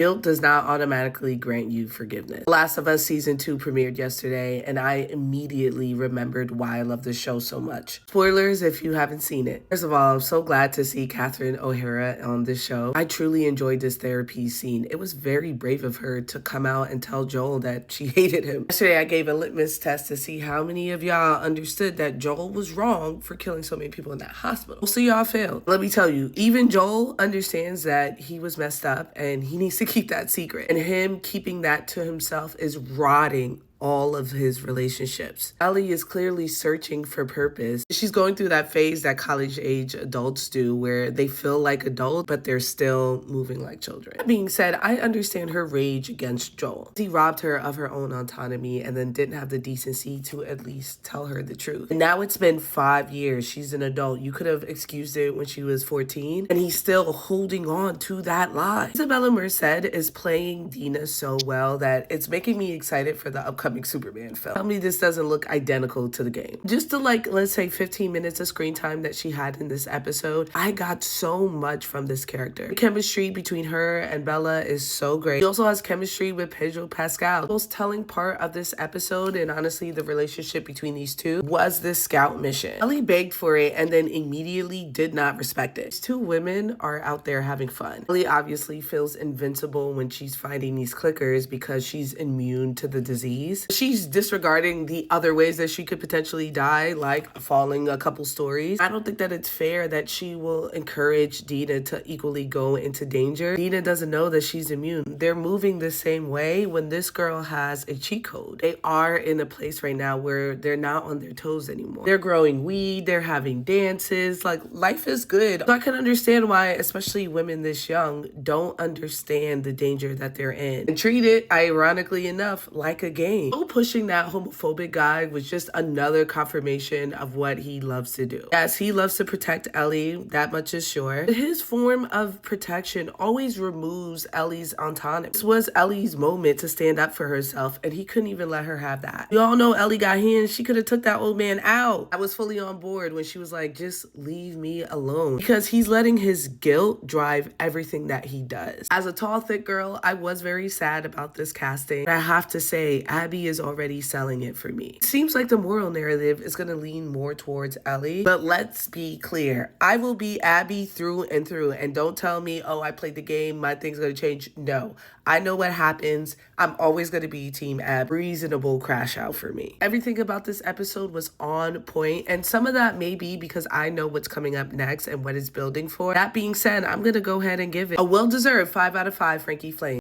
Guilt does not automatically grant you forgiveness. The Last of Us Season 2 premiered yesterday, and I immediately remembered why I love this show so much. Spoilers if you haven't seen it. First of all, I'm so glad to see Catherine O'Hara on this show. I truly enjoyed this therapy scene. It was very brave of her to come out and tell Joel that she hated him. Yesterday, I gave a litmus test to see how many of y'all understood that Joel was wrong for killing so many people in that hospital. Most of y'all failed. Let me tell you, even Joel understands that he was messed up and he needs to keep that secret. And him keeping that to himself is rotting all of his relationships. Ellie is clearly searching for purpose. She's going through that phase that college age adults do where they feel like adults, but they're still moving like children. That being said, I understand her rage against Joel. He robbed her of her own autonomy and then didn't have the decency to at least tell her the truth. And now it's been 5 years. She's an adult. You could have excused it when she was 14, and he's still holding on to that lie. Isabella Merced is playing Dina so well that it's making me excited for the upcoming Superman film. Tell me this doesn't look identical to the game. Just the let's say 15 minutes of screen time that she had in this episode, I got so much from this character. The chemistry between her and Bella is so great. She also has chemistry with Pedro Pascal. The most telling part of this episode, and honestly the relationship between these two, was this scout mission. Ellie begged for it and then immediately did not respect it. These two women are out there having fun. Ellie obviously feels invincible when she's fighting these clickers because she's immune to the disease. She's disregarding the other ways that she could potentially die, like falling a couple stories. I don't think that it's fair that she will encourage Dina to equally go into danger. Dina doesn't know that she's immune. They're moving the same way when this girl has a cheat code. They are in a place right now where they're not on their toes anymore. They're growing weed, they're having dances, like life is good. So I can understand why, especially women this young, don't understand the danger that they're in and treat it, ironically enough, like a game. Pushing that homophobic guy was just another confirmation of what he loves to do. Yes, he loves to protect Ellie, that much is sure. But his form of protection always removes Ellie's autonomy. This was Ellie's moment to stand up for herself, and he couldn't even let her have that. We all know Ellie got hands. She could have took that old man out. I was fully on board when she was like, just leave me alone. Because he's letting his guilt drive everything that he does. As a tall, thick girl, I was very sad about this casting. I have to say, Abby is already selling it for me. It seems like the moral narrative is going to lean more towards Ellie, but let's be clear. I will be Abby through and through, and don't tell me, oh, I played the game, my thing's going to change. No, I know what happens. I'm always going to be Team Ab. Reasonable crash out for me. Everything about this episode was on point, and some of that may be because I know what's coming up next and what it's building for. That being said, I'm going to go ahead and give it a well-deserved 5 out of 5 Frankie Flame.